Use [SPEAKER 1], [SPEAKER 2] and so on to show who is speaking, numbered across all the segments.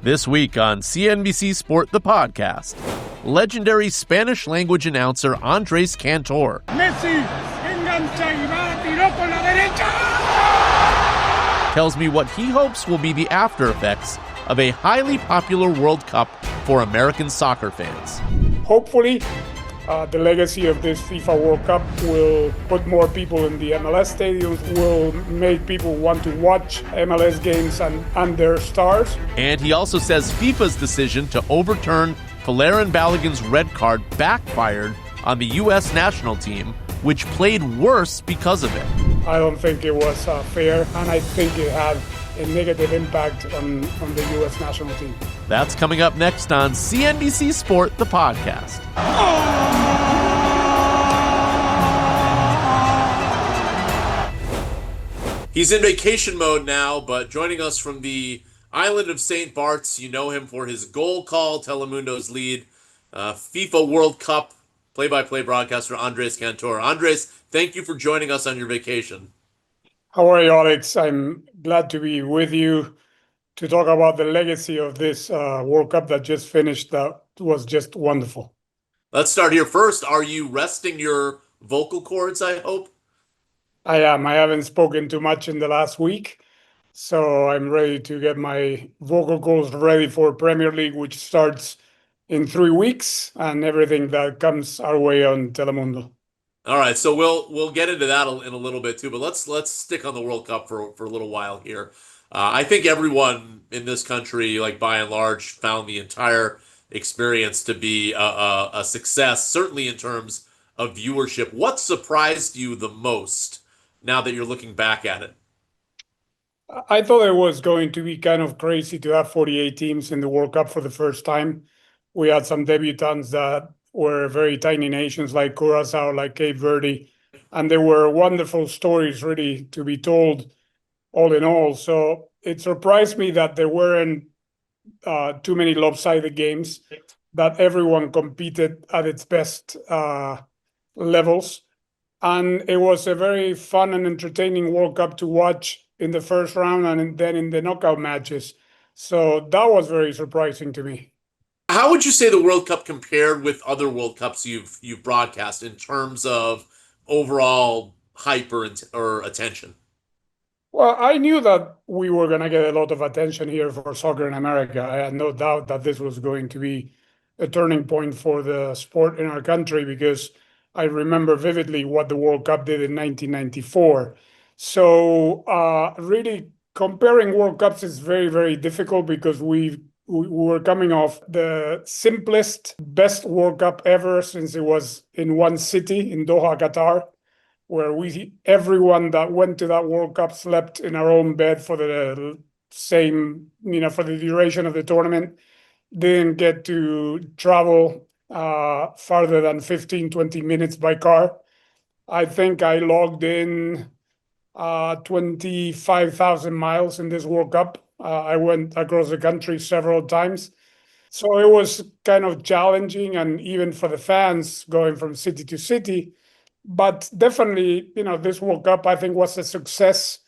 [SPEAKER 1] This week on CNBC Sport, the podcast, legendary Spanish-language announcer Andrés Cantor
[SPEAKER 2] Messi engancha y va, tiró con la derecha.
[SPEAKER 1] Tells me what he hopes will be the after effects of a highly popular World Cup for American soccer fans.
[SPEAKER 2] Hopefully, the legacy of this FIFA World Cup will put more people in the MLS stadiums, will make people want to watch MLS games and their stars.
[SPEAKER 1] And he also says FIFA's decision to overturn Folarin Balogun's red card backfired on the U.S. national team, which played worse because of it.
[SPEAKER 2] I don't think it was fair, and I think it had a negative impact on the U.S. national team.
[SPEAKER 1] That's coming up next on CNBC Sport, the podcast. He's in vacation mode now, but joining us from the island of St. Bart's, you know him for his goal call, Telemundo's lead, FIFA World Cup play-by-play broadcaster Andrés Cantor. Andrés, thank you for joining us on your vacation.
[SPEAKER 2] How are you, Alex? I'm glad to be with you to talk about the legacy of this World Cup that just finished. That was just wonderful.
[SPEAKER 1] Let's start here first. Are you resting your vocal cords, I hope?
[SPEAKER 2] I am. I haven't spoken too much in the last week, so I'm ready to get my vocal cords ready for Premier League, which starts in 3 weeks, and everything that comes our way on Telemundo.
[SPEAKER 1] All right, so we'll get into that in a little bit too, but let's stick on the World Cup for a little while here. I think everyone in this country, like by and large, found the entire experience to be a success, certainly in terms of viewership. What surprised you the most now that you're looking back at it?
[SPEAKER 2] I thought it was going to be kind of crazy to have 48 teams in the World Cup for the first time. We had some debutants that were very tiny nations like Curacao, like Cape Verde, and there were wonderful stories really to be told all in all. So it surprised me that there weren't too many lopsided games, that everyone competed at its best levels. And it was a very fun and entertaining World Cup to watch in the first round and then in the knockout matches. So that was very surprising to me.
[SPEAKER 1] How would you say the World Cup compared with other World Cups you've broadcast in terms of overall hype or attention?
[SPEAKER 2] Well, I knew that we were going to get a lot of attention here for soccer in America. I had no doubt that this was going to be a turning point for the sport in our country, because I remember vividly what the World Cup did in 1994. So really comparing World Cups is very, very difficult, because we were coming off the simplest, best World Cup ever, since it was in one city in Doha, Qatar, where everyone that went to that World Cup slept in our own bed for the same, for the duration of the tournament. Didn't get to travel farther than 15, 20 minutes by car. I think I logged in 25,000 miles in this World Cup. I went across the country several times. So it was kind of challenging, and even for the fans going from city to city. But definitely, this World Cup, I think, was a success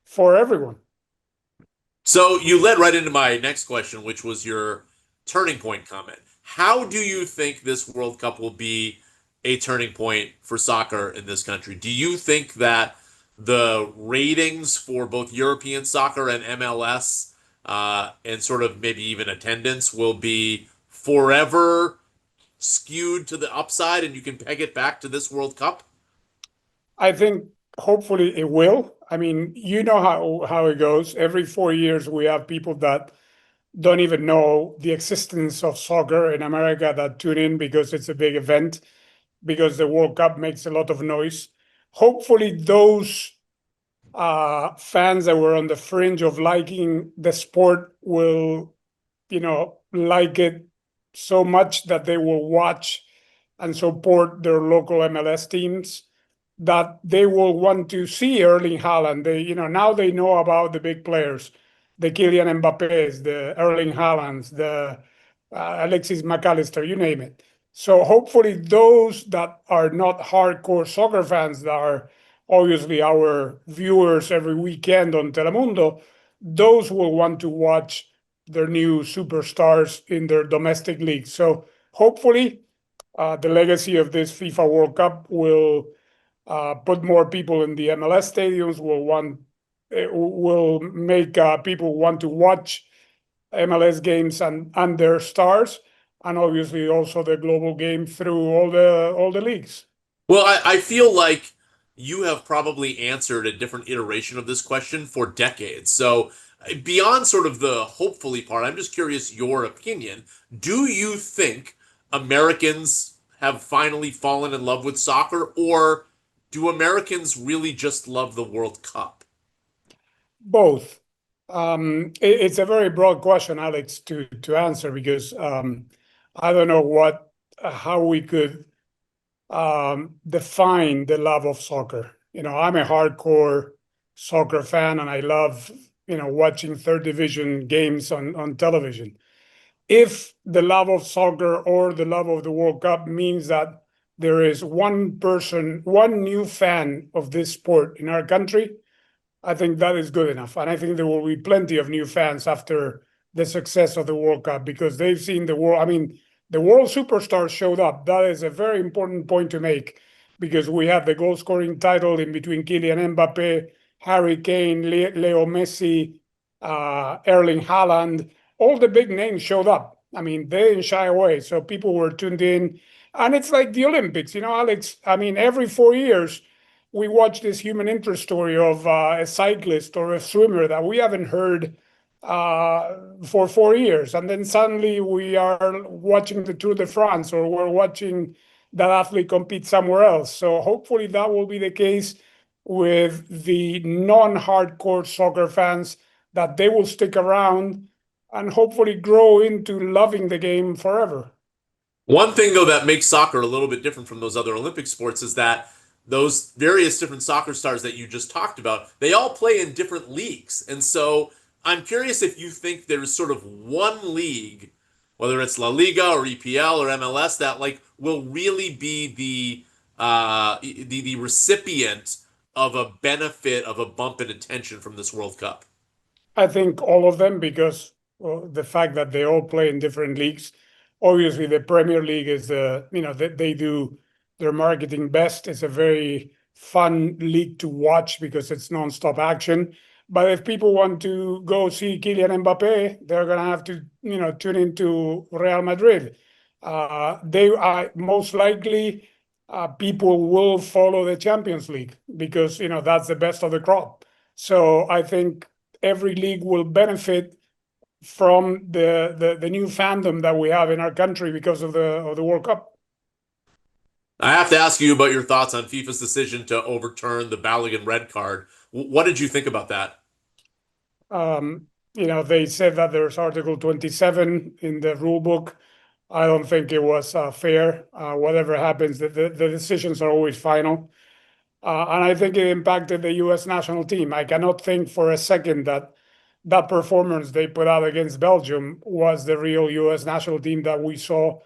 [SPEAKER 2] for everyone.
[SPEAKER 1] So you led right into my next question, which was your turning point comment. How do you think this World Cup will be a turning point for soccer in this country? Do you think that the ratings for both European soccer and MLS and sort of maybe even attendance will be forever skewed to the upside, and you can peg it back to this World Cup?
[SPEAKER 2] I think hopefully it will. I mean, you know how it goes. Every 4 years we have people that don't even know the existence of soccer in America that tune in because it's a big event, because the World Cup makes a lot of noise. Hopefully those fans that were on the fringe of liking the sport will, like it so much that they will watch and support their local MLS teams, that they will want to see Erling Haaland. Now they know about the big players, the Kylian Mbappés, the Erling Haalands, the Alexis McAllister, you name it. So hopefully those that are not hardcore soccer fans, that are obviously our viewers every weekend on Telemundo, those will want to watch their new superstars in their domestic league. So hopefully, the legacy of this FIFA World Cup will put more people in the MLS stadiums. Will make people want to watch MLS games and their stars, and obviously also the global game through all the leagues.
[SPEAKER 1] Well, I feel like you have probably answered a different iteration of this question for decades. So, beyond sort of the hopefully part, I'm just curious your opinion. Do you think Americans have finally fallen in love with soccer, or do Americans really just love the World Cup?
[SPEAKER 2] Both. It's a very broad question, Alex, to answer because I don't know how we could define the love of soccer. I'm a hardcore soccer fan, and I love watching third division games on television. If the love of soccer or the love of the World Cup means that there is one person, one new fan of this sport in our country, I think that is good enough. And I think there will be plenty of new fans after the success of the World Cup because they've seen the world. I mean, the world superstars showed up. That is a very important point to make because we have the goal scoring title in between Kylian Mbappe, Harry Kane, Leo Messi, Erling Haaland. All the big names showed up. I mean, they didn't shy away. So people were tuned in. And it's like the Olympics, Alex. I mean, every 4 years, we watch this human interest story of a cyclist or a swimmer that we haven't heard for 4 years. And then suddenly we are watching the Tour de France or we're watching that athlete compete somewhere else. So hopefully that will be the case with the non-hardcore soccer fans, that they will stick around and hopefully grow into loving the game forever.
[SPEAKER 1] One thing, though, that makes soccer a little bit different from those other Olympic sports is that those various different soccer stars that you just talked about, they all play in different leagues. And so I'm curious if you think there's sort of one league, whether it's La Liga or EPL or MLS, that like will really be the recipient of a benefit of a bump in attention from this World Cup.
[SPEAKER 2] I think all of them because, well, the fact that they all play in different leagues. Obviously, the Premier League is they do their marketing best. It's a very fun league to watch because it's non-stop action. But if people want to go see Kylian Mbappe, they're gonna have to tune into Real Madrid. They are most likely people will follow the Champions League because that's the best of the crop. So I think every league will benefit from the new fandom that we have in our country because of the World Cup.
[SPEAKER 1] I have to ask you about your thoughts on FIFA's decision to overturn the Balogun red card. What did you think about that?
[SPEAKER 2] They said that there's Article 27 in the rule book. I don't think it was fair. Whatever happens, the decisions are always final. And I think it impacted the U.S. national team. I cannot think for a second that that performance they put out against Belgium was the real U.S. national team that we saw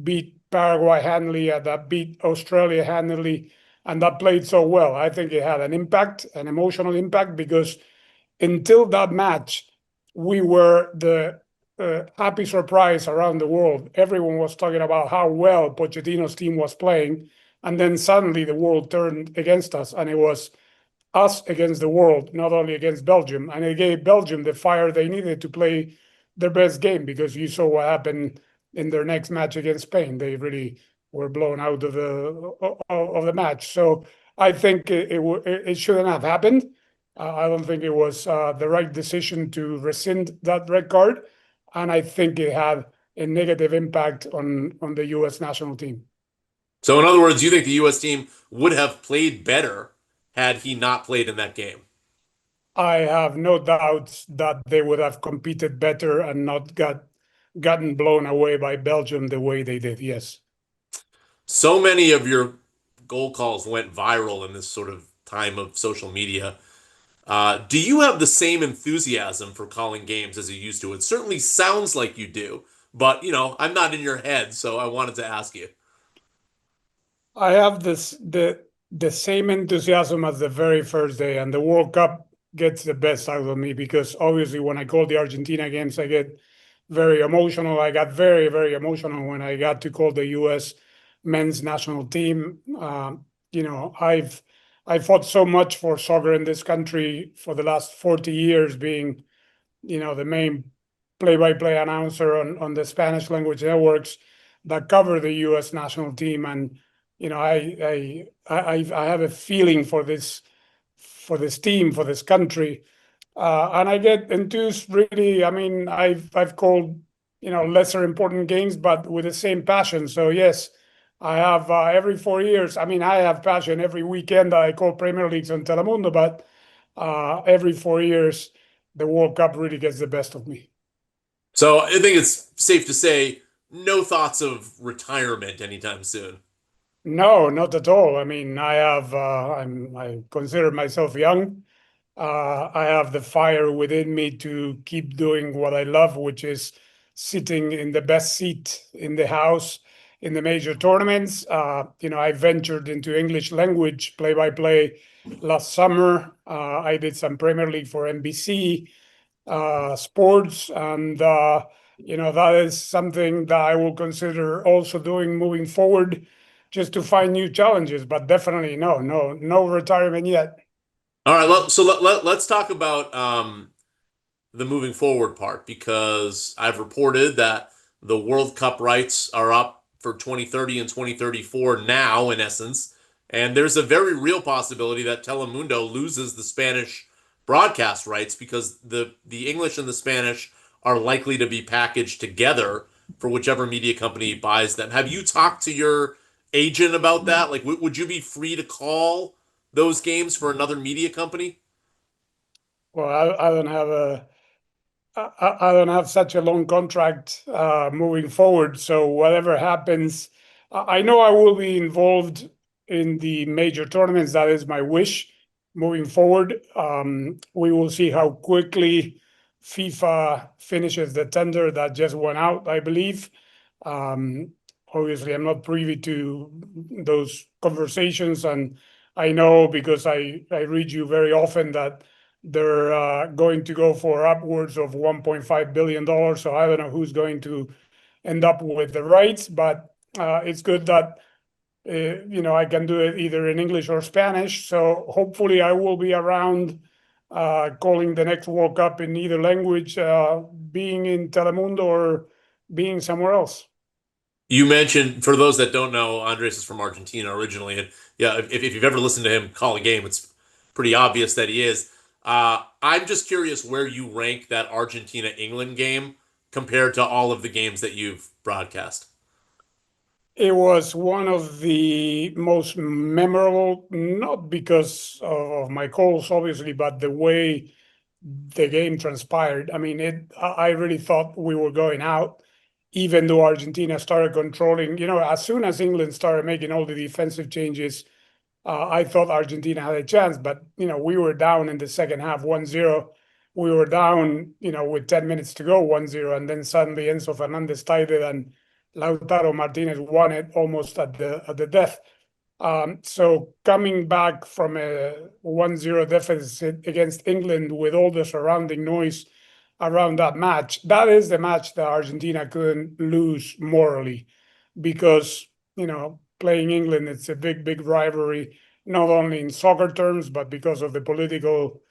[SPEAKER 2] beat Paraguay handily, that beat Australia handily, and that played so well. I think it had an impact, an emotional impact, because until that match, we were the happy surprise around the world. Everyone was talking about how well Pochettino's team was playing, and then suddenly the world turned against us, and it was us against the world, not only against Belgium. And it gave Belgium the fire they needed to play their best game, because you saw what happened in their next match against Spain. They really were blown out of the match. So I think it shouldn't have happened. I don't think it was the right decision to rescind that red card, and I think it had a negative impact on the U.S. national team.
[SPEAKER 1] So, in other words, you think the U.S. team would have played better had he not played in that game?
[SPEAKER 2] I have no doubts that they would have competed better and not gotten blown away by Belgium the way they did. Yes.
[SPEAKER 1] So many of your goal calls went viral in this sort of time of social media. Do you have the same enthusiasm for calling games as you used to? It certainly sounds like you do, but I'm not in your head, so I wanted to ask you.
[SPEAKER 2] I have the same enthusiasm as the very first day, and the World Cup gets the best out of me because obviously when I call the Argentina games, I get very emotional. I got very, very emotional when I got to call the U.S. men's national team. I fought so much for soccer in this country for the last 40 years, being the main play-by-play announcer on the Spanish language networks that cover the U.S. national team, and I have a feeling for this team, for this country, and I get enthused. Really, I mean, I've called lesser important games, but with the same passion. So yes, I have every 4 years. I mean, I have passion every weekend. I call Premier Leagues on Telemundo, but every 4 years, the World Cup really gets the best of me.
[SPEAKER 1] So I think it's safe to say no thoughts of retirement anytime soon.
[SPEAKER 2] No, not at all. I mean, I consider myself young. I have the fire within me to keep doing what I love, which is sitting in the best seat in the house in the major tournaments. I ventured into English language play-by-play last summer. I did some Premier League for NBC sports, and that is something that I will consider also doing moving forward, just to find new challenges. But definitely no retirement yet.
[SPEAKER 1] All right, so let's talk about the moving forward part because I've reported that the World Cup rights are up for 2030 and 2034 now, in essence. And there's a very real possibility that Telemundo loses the Spanish broadcast rights because the English and the Spanish are likely to be packaged together for whichever media company buys them. Have you talked to your agent about that? Like, would you be free to call those games for another media company?
[SPEAKER 2] Well, I don't have such a long contract moving forward. So whatever happens, I know I will be involved in the major tournaments. That is my wish moving forward. We will see how quickly FIFA finishes the tender that just went out, I believe. Um, Obviously, I'm not privy to those conversations, and I know because I read you very often that they're going to go for upwards of $1.5 billion. So I don't know who's going to end up with the rights, but it's good that I can do it either in English or Spanish. So hopefully I will be around calling the next World Cup in either language, being in Telemundo or being somewhere else.
[SPEAKER 1] You mentioned, for those that don't know, Andres is from Argentina originally, and yeah, if you've ever listened to him call a game, it's pretty obvious that he is. I'm just curious where you rank that Argentina England game compared to all of the games that you've broadcast.
[SPEAKER 2] It was one of the most memorable, not because of my calls, obviously, but the way the game transpired. I mean, I really thought we were going out, even though Argentina started controlling. As soon as England started making all the defensive changes, I thought Argentina had a chance, but we were down in the second half 1-0. We were down, with 10 minutes to go 1-0, and then suddenly Enzo Fernandez tied it and Lautaro Martinez won it almost at the death. So coming back from a 1-0 deficit against England with all the surrounding noise around that match, that is the match that Argentina couldn't lose morally, because playing England, it's a big, big rivalry, not only in soccer terms, but because of the political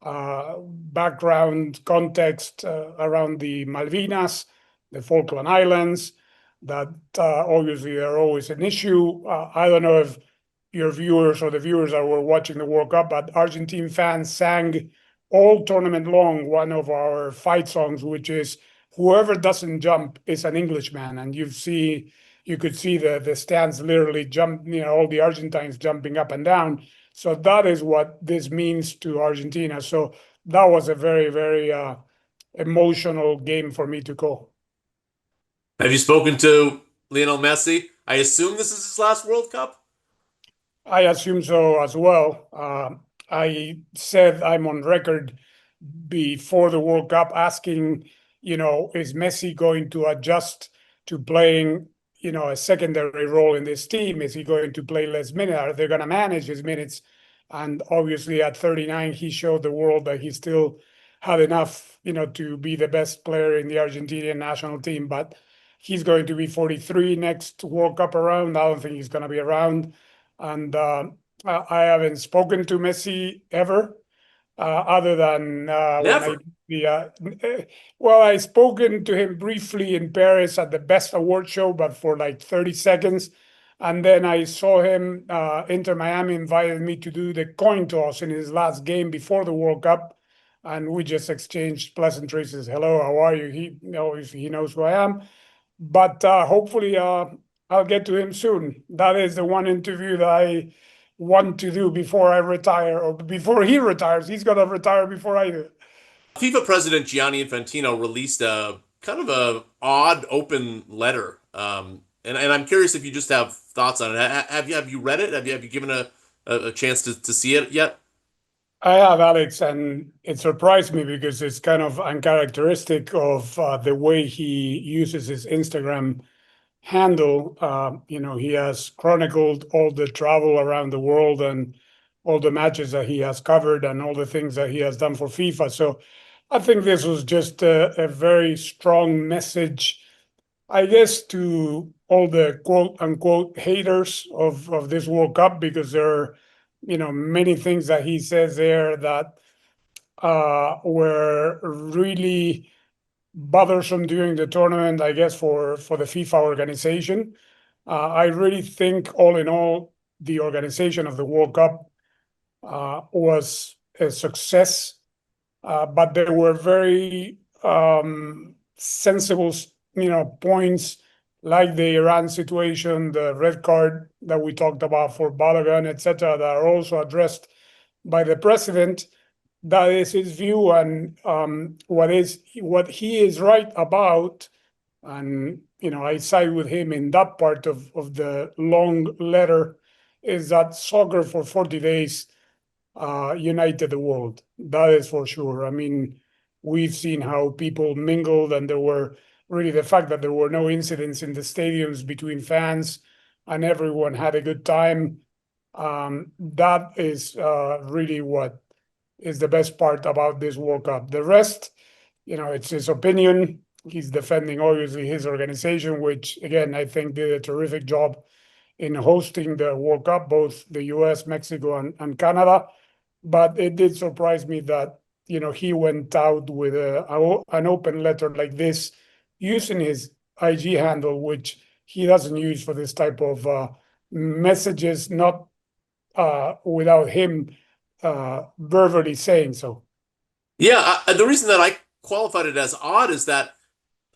[SPEAKER 2] background context around the Malvinas, the Falkland Islands, that obviously are always an issue. I don't know if your viewers or the viewers that were watching the World Cup, but Argentine fans sang all tournament long one of our fight songs, which is "Whoever doesn't jump is an Englishman," and you could see the stands literally jump, all the Argentines jumping up and down. So that is what this means to Argentina. So that was a very, very emotional game for me to call.
[SPEAKER 1] Have you spoken to Lionel Messi? I assume this is his last World Cup.
[SPEAKER 2] I assume so as well. I said I'm on record before the World Cup asking, is Messi going to adjust to playing, a secondary role in this team? Is he going to play less minutes? Are they going to manage his minutes? And obviously at 39, he showed the world that he still had enough, to be the best player in the Argentinian national team. But he's going to be 43 next World Cup around. I don't think he's going to be around. And I haven't spoken to Messi ever, other than when I
[SPEAKER 1] Never.
[SPEAKER 2] the well, I spoken to him briefly in Paris at the Best Award show, but for like 30 seconds. And then I saw him, Inter Miami invited me to do the coin toss in his last game before the World Cup. And we just exchanged pleasantries. Says, hello, how are you? He knows who I am. But hopefully I'll get to him soon. That is the one interview that I want to do before I retire, or before he retires. He's gonna retire before I do.
[SPEAKER 1] FIFA President Gianni Infantino released a kind of a odd open letter, and I'm curious if you just have thoughts on it. Have you read it? Have you given a chance to see it yet?
[SPEAKER 2] I have, Alex, and it surprised me because it's kind of uncharacteristic of the way he uses his Instagram handle. He has chronicled all the travel around the world and all the matches that he has covered and all the things that he has done for FIFA. So I think this was just a very strong message, I guess, to all the quote unquote haters of this World Cup, because there are, many things that he says there that were really bothersome during the tournament, I guess, for the FIFA organization. I really think, all in all, the organization of the World Cup was a success, but there were very sensible, points like the Iran situation, the red card that we talked about for Balogun, etc., that are also addressed by the president. That is his view, and what he is right about. And I side with him in that part of the long letter, is that soccer for 40 days united the world. That is for sure. I mean, we've seen how people mingled, and there were really, the fact that there were no incidents in the stadiums between fans and everyone had a good time. That is really what is the best part about this World Cup. The rest, it's his opinion. He's defending obviously his organization, which again I think did a terrific job in hosting the World Cup, both the US, Mexico, and Canada. But it did surprise me that he went out with an open letter like this, using his IG handle, which he doesn't use for this type of messages, not without him verbally saying so.
[SPEAKER 1] Yeah, the reason that I qualified it as odd is that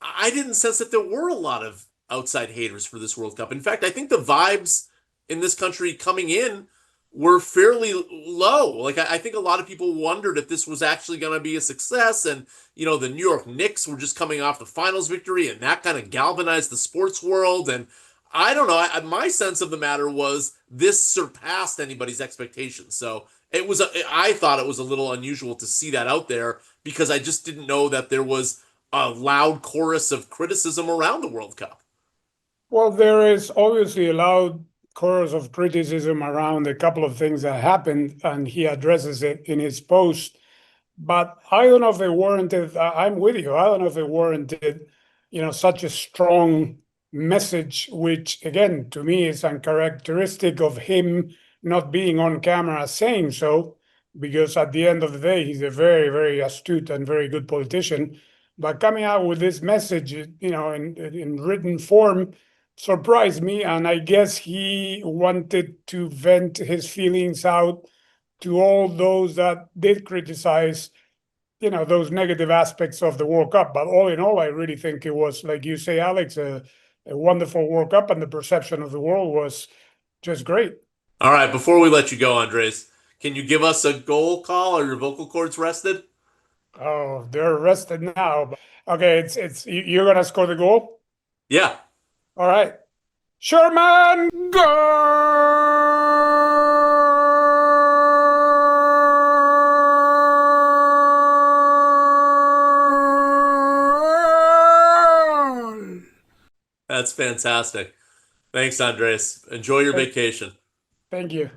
[SPEAKER 1] I didn't sense that there were a lot of outside haters for this World Cup. In fact, I think the vibes in this country coming in were fairly low. Like I think a lot of people wondered if this was actually going to be a success, and the New York Knicks were just coming off the finals victory, and that kind of galvanized the sports world. And I don't know. My sense of the matter was this surpassed anybody's expectations. So I thought it was a little unusual to see that out there because I just didn't know that there was a loud chorus of criticism around the World Cup.
[SPEAKER 2] Well, there is obviously a loud chorus of criticism around a couple of things that happened, and he addresses it in his post. But I don't know if it warranted. I'm with you. I don't know if it warranted, such a strong message, which again, to me, is uncharacteristic of him not being on camera saying so, because at the end of the day, he's a very, very astute and very good politician. But coming out with this message, in written form, surprised me, and I guess he wanted to vent his feelings out to all those that did criticize, those negative aspects of the World Cup. But all in all, I really think it was, like you say, Alex, a wonderful World Cup, and the perception of the world was just great.
[SPEAKER 1] All right, before we let you go, Andres, can you give us a goal call? Are your vocal cords rested?
[SPEAKER 2] Oh, they're rested now. Okay, you're gonna score the goal.
[SPEAKER 1] Yeah.
[SPEAKER 2] All right, Sherman. Goal!
[SPEAKER 1] That's fantastic. Thanks, Andres. Enjoy your vacation.
[SPEAKER 2] Thank you.